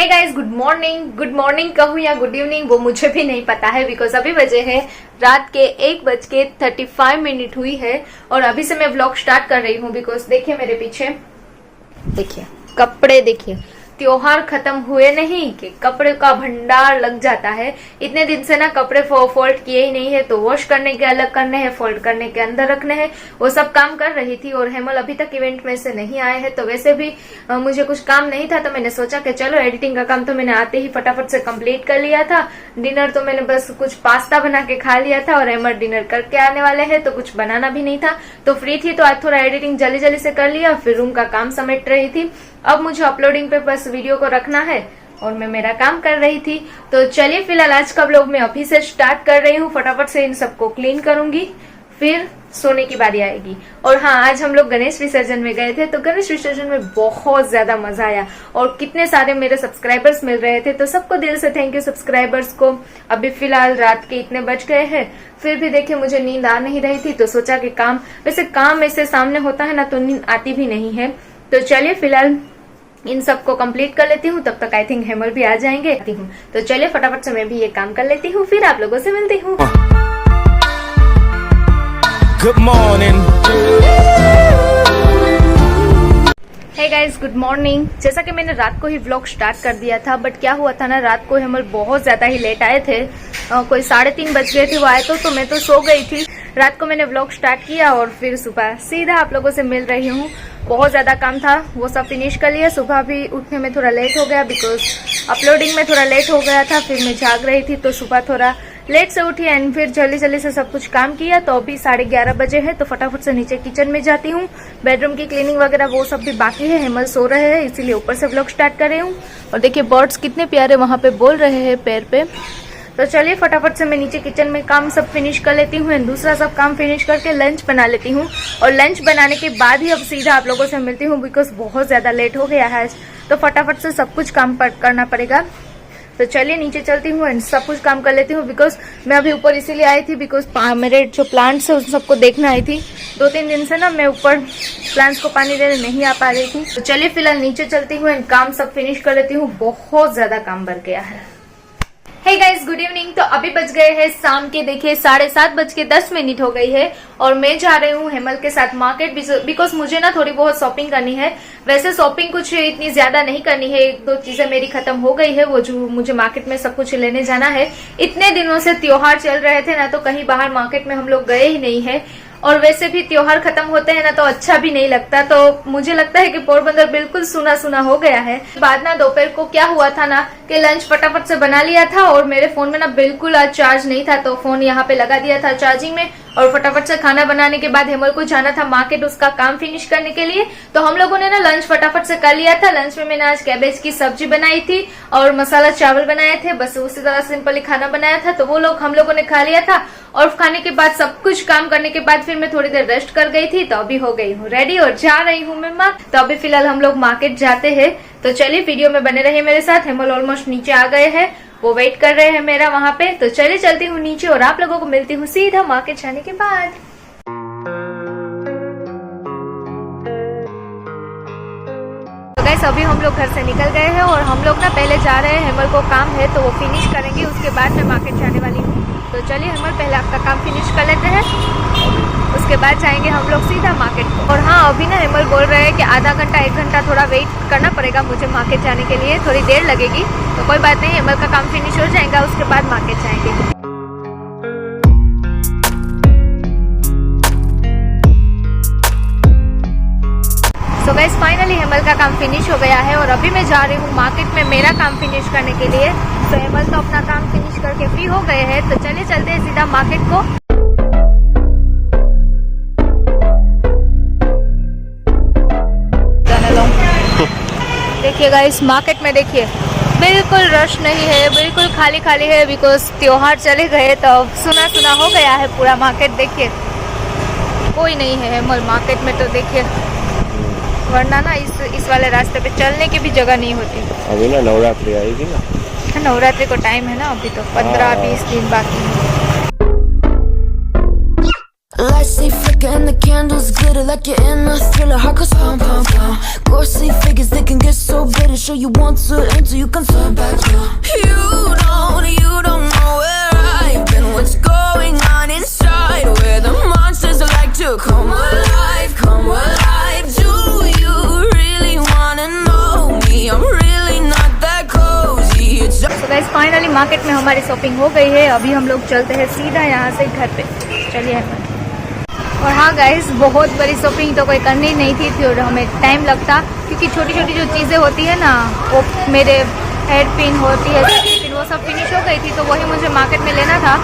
हे guys, good morning कहूँ या good evening वो मुझे भी नहीं पता है, बिकॉज अभी बजे है रात के 1:35 हुई है और अभी से मैं व्लॉग स्टार्ट कर रही हूँ। बिकॉज देखिए मेरे पीछे, देखिए कपड़े, देखिए त्योहार खत्म हुए नहीं कि कपड़े का भंडार लग जाता है। इतने दिन से ना कपड़े फोल्ड किए ही नहीं है, तो वॉश करने के अलग करने हैं, फोल्ड करने के अंदर रखने हैं, वो सब काम कर रही थी। और हेमल अभी तक इवेंट में से नहीं आए हैं, तो वैसे भी मुझे कुछ काम नहीं था, तो मैंने सोचा कि चलो एडिटिंग का काम तो मैंने आते ही फटाफट से कंप्लीट कर लिया था। डिनर तो मैंने बस कुछ पास्ता बना के खा लिया था और हेमल डिनर करके आने वाले हैं, तो कुछ बनाना भी नहीं था, तो फ्री थी, तो आज थोड़ा एडिटिंग जल्दी जल्दी से कर लिया। फिर रूम का काम समेट रही थी। अब मुझे अपलोडिंग पे बस वीडियो को रखना है और मैं मेरा काम कर रही थी। तो चलिए फिलहाल आज का व्लॉग मैं अभी से स्टार्ट कर रही हूँ। फटाफट से इन सबको क्लीन करूंगी, फिर सोने की बारी आएगी। और हाँ, आज हम लोग गणेश विसर्जन में गए थे, तो गणेश विसर्जन में बहुत ज्यादा मजा आया और कितने सारे मेरे सब्सक्राइबर्स मिल रहे थे, तो सबको दिल से थैंक यू सब्सक्राइबर्स को। अभी फिलहाल रात के इतने बज गए हैं, फिर भी देखिए मुझे नींद आ नहीं रही थी, तो सोचा कि वैसे काम ऐसे सामने होता है ना, तो नींद आती भी नहीं है। तो चलिए फिलहाल इन सबको कंप्लीट कर लेती हूँ, तब तक आई थिंक हेमल भी आ जाएंगे। तो चलिए फटाफट से मैं भी ये काम कर लेती हूँ, फिर आप लोगों से मिलती हूँ। Good morning. Hey guys, good morning. जैसा कि मैंने रात को ही व्लॉग स्टार्ट कर दिया था, बट क्या हुआ था ना, रात को हेमल बहुत ज्यादा ही लेट आए थे। कोई 3:30 बज गए थे वो आए, तो मैं तो सो गई थी। रात को मैंने व्लॉग स्टार्ट किया और फिर सुबह सीधा आप लोगों से मिल रही हूँ। बहुत ज्यादा काम था, वो सब फिनिश कर लिया। सुबह भी उठने में थोड़ा लेट हो गया, बिकॉज अपलोडिंग में थोड़ा लेट हो गया था। फिर मैं जाग रही थी, तो सुबह थोड़ा लेट से उठी एंड फिर जल्दी जल्दी से सब कुछ काम किया। तो अभी 11:30 बजे है, तो फटाफट से नीचे किचन में जाती हूँ। बेडरूम की क्लीनिंग वगैरह वो सब भी बाकी है। हेमल सो रहे हैं, इसीलिए ऊपर से व्लॉग स्टार्ट कर रही हूँ। और देखिए बर्ड्स कितने प्यारे वहां पे बोल रहे हैं पैर पे। तो चलिए फटाफट से मैं नीचे किचन में काम सब फिनिश कर लेती हूँ एंड दूसरा सब काम फिनिश करके लंच बना लेती हूँ। और लंच बनाने के बाद ही अब सीधा आप लोगों से मिलती हूँ, बिकॉज बहुत ज्यादा लेट हो गया है, तो फटाफट से सब कुछ काम करना पड़ेगा। तो चलिए नीचे चलती हूँ एंड सब कुछ काम कर लेती हूँ। बिकॉज मैं अभी ऊपर इसीलिए आई थी, बिकॉज मेरे जो प्लांट्स है उन सबको देखना आई थी। 2-3 दिन से ना मैं ऊपर प्लांट्स को पानी देने नहीं आ पा रही थी। तो चलिए फिलहाल नीचे चलती हूँ एंड काम सब फिनिश कर लेती हूँ। बहुत ज्यादा काम बढ़ गया है। Hey guys, good evening. तो अभी बज गए हैं शाम के, देखिए 7:30 हो गई है और मैं जा रही हूँ हेमल के साथ मार्केट, बिकॉज मुझे ना थोड़ी बहुत शॉपिंग करनी है। वैसे शॉपिंग कुछ इतनी ज्यादा नहीं करनी है, 1-2 चीजें मेरी खत्म हो गई है, वो जो मुझे मार्केट में सब कुछ लेने जाना है। इतने दिनों से त्योहार चल रहे थे ना, तो कहीं बाहर मार्केट में हम लोग गए ही नहीं है। और वैसे भी त्योहार खत्म होते हैं ना, तो अच्छा भी नहीं लगता। तो मुझे लगता है कि पोरबंदर बिल्कुल सुना सुना हो गया है। बाद ना दोपहर को क्या हुआ था ना कि लंच फटाफट से बना लिया था और मेरे फोन में ना बिल्कुल आज चार्ज नहीं था, तो फोन यहाँ पे लगा दिया था चार्जिंग में। और फटाफट से खाना बनाने के बाद हेमल को जाना था मार्केट उसका काम फिनिश करने के लिए, तो हम लोगों ने ना लंच फटाफट से कर लिया था। लंच में मैंने आज कैबेज की सब्जी बनाई थी और मसाला चावल बनाए थे, बस उसी तरह सिंपली खाना बनाया था। तो वो हम लोगों ने खा लिया था और खाने के बाद सब कुछ काम करने के बाद फिर मैं थोड़ी देर रेस्ट कर गई थी। तो अभी हो गई हूँ रेडी और जा रही हूँ मैं माँ। तो अभी फिलहाल हम लोग मार्केट जाते हैं, तो चलिए वीडियो में बने रहिए मेरे साथ। हेमल ऑलमोस्ट नीचे आ गए हैं, वो वेट कर रहे हैं मेरा वहां पे। तो चलिए चलती हूँ नीचे और आप लोगों को मिलती हूँ सीधा मार्केट जाने के बाद। तो गाइस, अभी हम लोग घर से निकल गए हैं और हम लोग ना पहले जा रहे हैं, हेमल को काम है तो वो फिनिश करेंगे, उसके बाद मैं मार्केट जाने वाली हूँ। तो चलिए हेमल पहले आपका काम फिनिश कर लेते हैं, उसके बाद जाएंगे हम लोग सीधा मार्केट को। और हाँ, अभी ना हेमल बोल रहे हैं कि आधा घंटा 1 घंटा थोड़ा वेट करना पड़ेगा मुझे मार्केट जाने के लिए, थोड़ी देर लगेगी। तो कोई बात नहीं, हेमल का काम फिनिश हो जाएगा, उसके बाद मार्केट जाएंगे। सो गाइस, फाइनली हेमल का काम फिनिश हो गया है और अभी मैं जा रही हूँ मार्केट में मेरा काम फिनिश करने के लिए। तो हेमल तो अपना काम फिनिश करके फ्री हो गए हैं, तो चलिए चलते हैं सीधा मार्केट को। देखिए गाइस, मार्केट में देखिए बिल्कुल रश नहीं है, बिल्कुल खाली खाली है, बिकॉज त्योहार चले गए तो सुना सुना हो गया है पूरा मार्केट। देखिए कोई नहीं है हेमल मार्केट में, तो देखिए वरना ना इस वाले रास्ते पे चलने की भी जगह नहीं होती। अभी ना नवरात्रि आएगी ना, नवरात्रि को टाइम है ना, अभी तो 15-20 दिन बाकी है। and the candles glitter like you're in a thriller. Heart goes pum pum pum. Ghostly figures they can get so bitter. Show you want to until you can turn back. You don't know where I've been. What's going on inside? Where the monsters like to come alive, come alive. Do you really wanna know me? I'm really not that cozy. It's तो guys finally market में हमारी shopping हो गई है। अभी हम लोग चलते हैं सीधा यहाँ से घर पे। चलिए। और हाँ गाइस, बहुत बड़ी शॉपिंग तो कोई करनी नहीं थी और हमें टाइम लगता, क्योंकि छोटी छोटी जो चीज़ें होती है ना, वो मेरे हेड पिन होती है, पिन वो सब फिनिश हो गई थी, तो वही मुझे मार्केट में लेना था,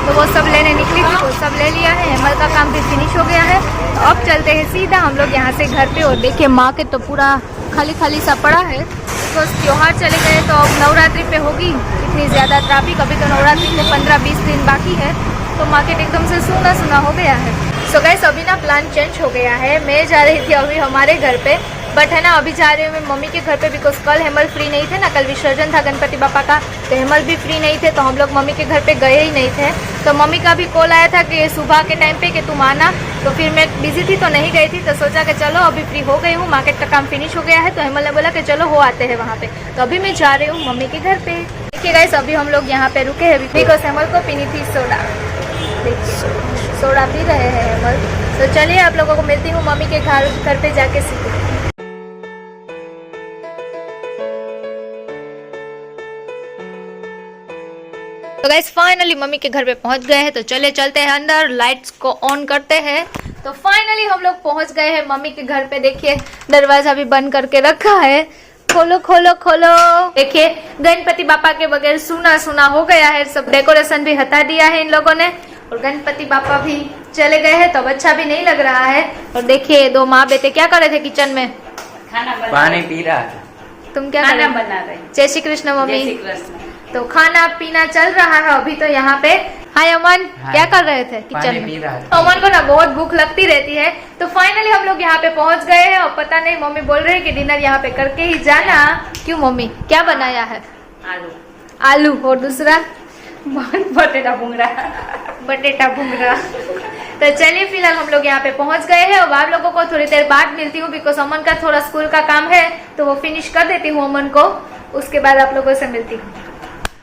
तो वो सब लेने निकली थी, वो सब ले लिया है। हेमल का काम भी फिनिश हो गया है। तो अब चलते हैं सीधा हम लोग यहाँ से घर पे। और देखिए मार्केट तो पूरा खाली खाली सा पड़ा है, बिकॉज त्योहार चले गए, तो अब नवरात्रि पे होगी इतनी ज़्यादा ट्रैफिक। अभी तो नवरात्रि को 15-20 दिन बाकी है, तो मार्केट एकदम से सूना सूना हो गया है। सो गाइस अभी ना प्लान चेंज हो गया है। मैं जा रही थी अभी हमारे घर पे, बट है ना अभी जा रही हूँ मैं मम्मी के घर पे, बिकॉज कल हेमल फ्री नहीं थे ना, कल विसर्जन था गणपति बापा का, तो हेमल भी फ्री नहीं थे, तो हम लोग मम्मी के घर पे गए ही नहीं थे। तो मम्मी का भी कॉल आया था कि सुबह के टाइम पे कि तुम आना, तो फिर मैं बिजी थी तो नहीं गई थी, तो सोचा कि चलो अभी फ्री हो गई हूँ, मार्केट का काम फिनिश हो गया है, तो हेमल ने बोला कि चलो हो आते हैं वहाँ पे। तो अभी मैं जा रही हूँ मम्मी के घर पे। देखिए गाइस अभी हम लोग यहाँ पे रुके हैं, बिकॉज हेमल को पीनी थी सोडा। देखिए सोडा पी रहे हैं हेमल। तो चलिए आप लोगों को मिलती हूँ मम्मी के घर पे जाके सीधे। तो गाइस फाइनली मम्मी के घर पे पहुंच गए हैं, तो चले चलते हैं अंदर, लाइट्स को ऑन करते हैं। तो फाइनली हम लोग पहुंच गए हैं मम्मी के घर पे। देखिए दरवाजा भी बंद करके रखा है, खोलो खोलो खोलो। देखिए गणपति बापा के बगैर सुना सुना हो गया है, सब डेकोरेशन भी हटा दिया है इन लोगों ने, और गणपति बापा भी चले गए हैं, तो अब अच्छा भी नहीं लग रहा है। और देखिए दो माँ बेटे क्या कर रहे थे किचन में, खाना पानी पी रहा था। तुम क्या खाना कर बना रहे। जय श्री कृष्ण मम्मी। जय श्री कृष्ण। तो खाना पीना चल रहा है अभी तो यहाँ पे। हाय अमन, क्या कर रहे थे किचन पानी में? पी रहा है। अमन को ना बहुत भूख लगती रहती है। तो फाइनली हम लोग यहाँ पे पहुँच गए हैं, और पता नहीं मम्मी बोल रही है कि डिनर यहाँ पे करके ही जाना। क्यों मम्मी, क्या बनाया है? आलू। आलू और दूसरा बटेटा भुंगरा। बटेटा भुंगरा। तो चलिए फिलहाल हम लोग यहाँ पे पहुँच गए हैं, और आप लोगों को थोड़ी देर बाद मिलती हूँ, बिकॉज अमन का थोड़ा स्कूल का काम है, तो वो फिनिश कर देती हूँ अमन को, उसके बाद आप लोगों से मिलती हूँ।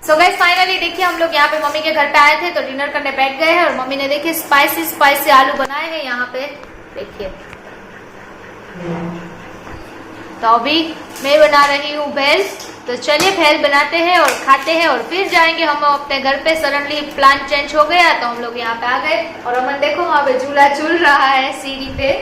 सो गाइस फाइनली देखिए हम लोग यहाँ पे मम्मी के घर पे आए थे, तो डिनर करने बैठ गए हैं, और मम्मी ने देखिए स्पाइसी आलू बनाए हैं यहाँ पे, देखिए। तो अभी मैं बना रही हूँ भेल, तो चलिए भेल बनाते हैं और खाते हैं, और फिर जाएंगे हम अपने घर पे। सडनली प्लान चेंज हो गया, तो हम लोग यहाँ पे आ गए, और अमन देखो वहाँ पे झूला झूल रहा है सीढ़ी पे।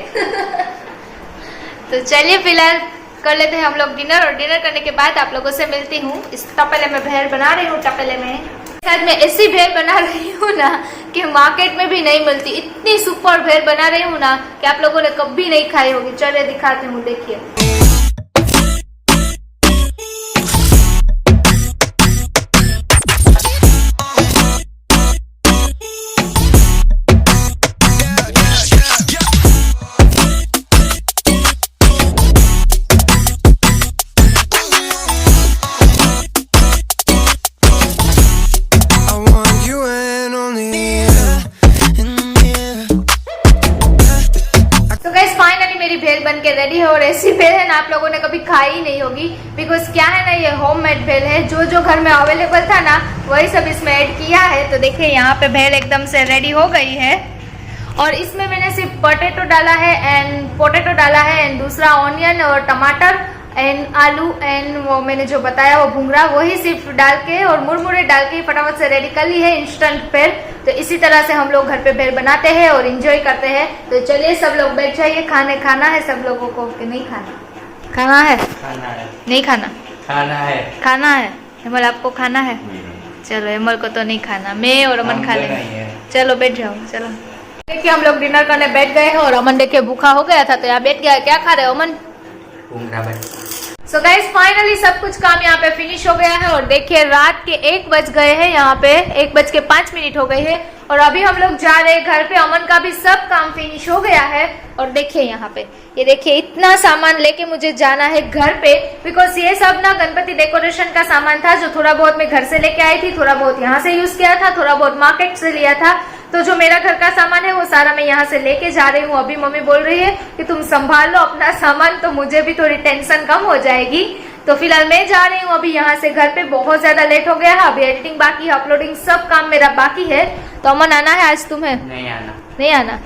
तो चलिए फिलहाल कर लेते हैं हम लोग डिनर, और डिनर करने के बाद आप लोगों से मिलती हूँ। इस तपेले में भेल बना रही हूँ, तपेले में शायद मैं ऐसी भेल बना रही हूँ ना कि मार्केट में भी नहीं मिलती, इतनी सुपर भेल बना रही हूँ ना कि आप लोगों ने कभी नहीं खाई होगी। चलिए दिखाती हूँ, देखिए। भेल बन के रेडी है, और ऐसी भेल है ना आप लोगों ने कभी खाई ही नहीं होगी, बिकॉज क्या है ना ये होममेड भेल है, जो जो घर में अवेलेबल था ना वही सब इसमें ऐड किया है। तो देखिए यहाँ पे भेल एकदम से रेडी हो गई है, और इसमें मैंने सिर्फ पोटैटो डाला है एंड दूसरा ऑनियन और टमाटर एंड आलू एंड वो मैंने जो बताया वो भुंगरा, वही सिर्फ डाल के और मुरमुरे डाल के फटाफट से रेडी कर ली है इंस्टेंट भेल। तो इसी तरह से हम लोग घर पे भेल बनाते हैं और इंजॉय करते हैं। तो चलिए सब लोग बैठ जाइए, खाना है सब लोगों को कि नहीं खाना? खाना है नहीं खाना? खाना है। हेमल आपको खाना है? चलो हेमल को तो नहीं खाना, मैं और अमन खा लेंगे। चलो बैठ जाओ। चलो देखिए हम लोग डिनर करने बैठ गए हैं, और अमन देखिए भूखा हो गया था तो यहाँ बैठ गया। क्या खा रहे हो अमन? सो गाइस फाइनली सब कुछ काम यहाँ पे फिनिश हो गया है, और देखिए रात के 1 बज गए हैं, यहाँ पे 1:05 हो गई है, और अभी हम लोग जा रहे हैं घर पे। अमन का भी सब काम फिनिश हो गया है, और देखिए यहाँ पे ये देखिए इतना सामान लेके मुझे जाना है घर पे, बिकॉज ये सब ना गणपति डेकोरेशन का सामान था, जो थोड़ा बहुत मैं घर से लेके आई थी, थोड़ा बहुत यहाँ से यूज किया था, थोड़ा बहुत मार्केट से लिया था। तो जो मेरा घर का सामान है वो सारा मैं यहाँ से लेके जा रही हूँ। अभी मम्मी बोल रही है कि तुम संभाल लो अपना सामान, तो मुझे भी थोड़ी टेंशन कम हो जाएगी। तो फिलहाल मैं जा रही हूँ अभी यहाँ से घर पे, बहुत ज्यादा लेट हो गया है। अभी एडिटिंग बाकी है, अपलोडिंग सब काम मेरा बाकी है। तो अमन आना है आज तुम्हें? नहीं आना। नहीं आना?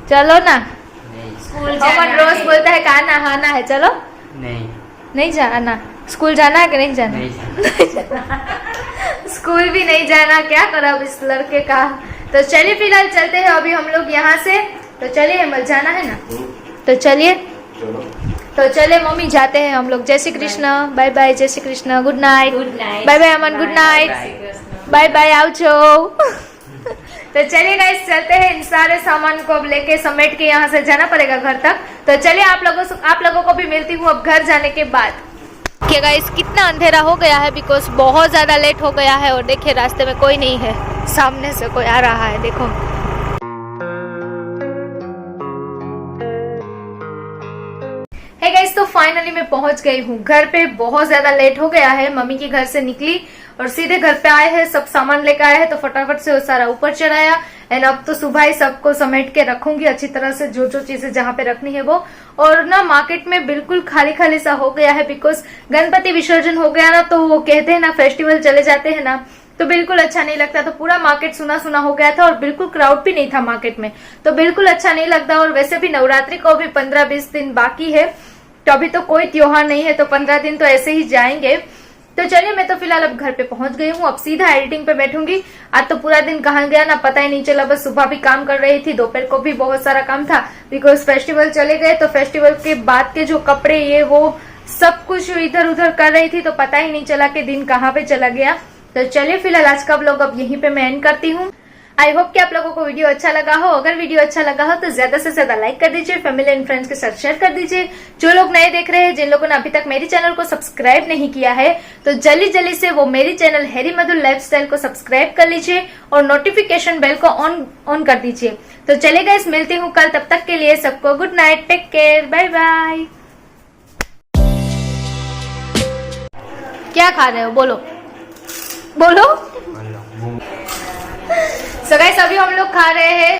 चलो ना। नहीं। अमन रोज बोलता है कहा नहाना है, चलो। नहीं। नहीं जाना? स्कूल जाना है कि नहीं जाना? नहीं जाना। स्कूल भी नहीं जाना, क्या करा अब इस लड़के का। तो चलिए फिलहाल चलते हैं अभी हम लोग यहाँ से। तो चलिए हिमल जाना है ना, तो चलिए। तो चले मम्मी जाते हैं हम लोग। जय श्री कृष्ण, बाय बाय, जय Shri Krishna, good night, good night, bye bye Aman, good night, bye bye, आओ। तो चलिए गाइस चलते हैं, इन सारे सामान को अब लेके समेट के यहाँ से जाना पड़ेगा घर तक। तो चलिए आप लोगों को भी मिलती हूँ अब घर जाने के बाद। क्या गाइस कितना अंधेरा हो गया है, बिकॉज बहुत ज्यादा लेट हो गया है। और देखिए रास्ते में कोई नहीं है, सामने से कोई आ रहा है, देखो। हे गाइस तो फाइनली मैं पहुंच गई हूँ घर पे। बहुत ज्यादा लेट हो गया है, मम्मी के घर से निकली और सीधे घर पे आए हैं, सब सामान लेकर आए हैं। तो फटाफट से वो सारा ऊपर चढ़ाया। एंड अब तो सुबह ही सबको समेट के रखूंगी अच्छी तरह से, जो जो चीजें जहाँ पे रखनी है वो। और ना मार्केट में बिल्कुल खाली खाली सा हो गया है, बिकॉज गणपति विसर्जन हो गया ना, तो वो कहते हैं ना फेस्टिवल चले जाते हैं ना, तो बिल्कुल अच्छा नहीं लगता। तो पूरा मार्केट सुना सुना हो गया था और बिल्कुल क्राउड भी नहीं था मार्केट में, तो बिल्कुल अच्छा नहीं लगता। और वैसे भी नवरात्रि को भी 15-20 दिन बाकी है, तो अभी तो कोई त्योहार नहीं है, तो 15 दिन तो ऐसे ही जाएंगे। तो चलिए मैं तो फिलहाल अब घर पे पहुंच गई हूँ, अब सीधा एडिटिंग पे बैठूंगी। आज तो पूरा दिन कहाँ गया ना पता ही नहीं चला, बस सुबह भी काम कर रही थी, दोपहर को भी बहुत सारा काम था, बिकॉज फेस्टिवल चले गए। तो फेस्टिवल के बाद के जो कपड़े ये वो सब कुछ इधर उधर कर रही थी, तो पता ही नहीं चला कि दिन कहाँ पे चला गया। तो चलिए फिलहाल आज का व्लॉग अब यहीं पे मैं एंड करती हूँ। आई होप कि आप लोगों को वीडियो अच्छा लगा हो। अगर वीडियो अच्छा लगा हो तो ज्यादा से ज्यादा लाइक कर दीजिए, फैमिली एंड फ्रेंड्स के साथ शेयर कर दीजिए। जो लोग नए देख रहे हैं, जिन लोगों ने अभी तक मेरे चैनल को सब्सक्राइब नहीं किया है, तो जल्दी जल्दी से वो मेरी चैनल हैरी मधुर लाइफस्टाइल को सब्सक्राइब कर लीजिए और नोटिफिकेशन बेल को ऑन कर दीजिए। तो चलिए गाइस मिलती हूँ कल, तब तक के लिए सबको good night, take care, bye bye. क्या खा रहे हो, बोलो बोलो। सो गाइस अभी हम लोग खा रहे हैं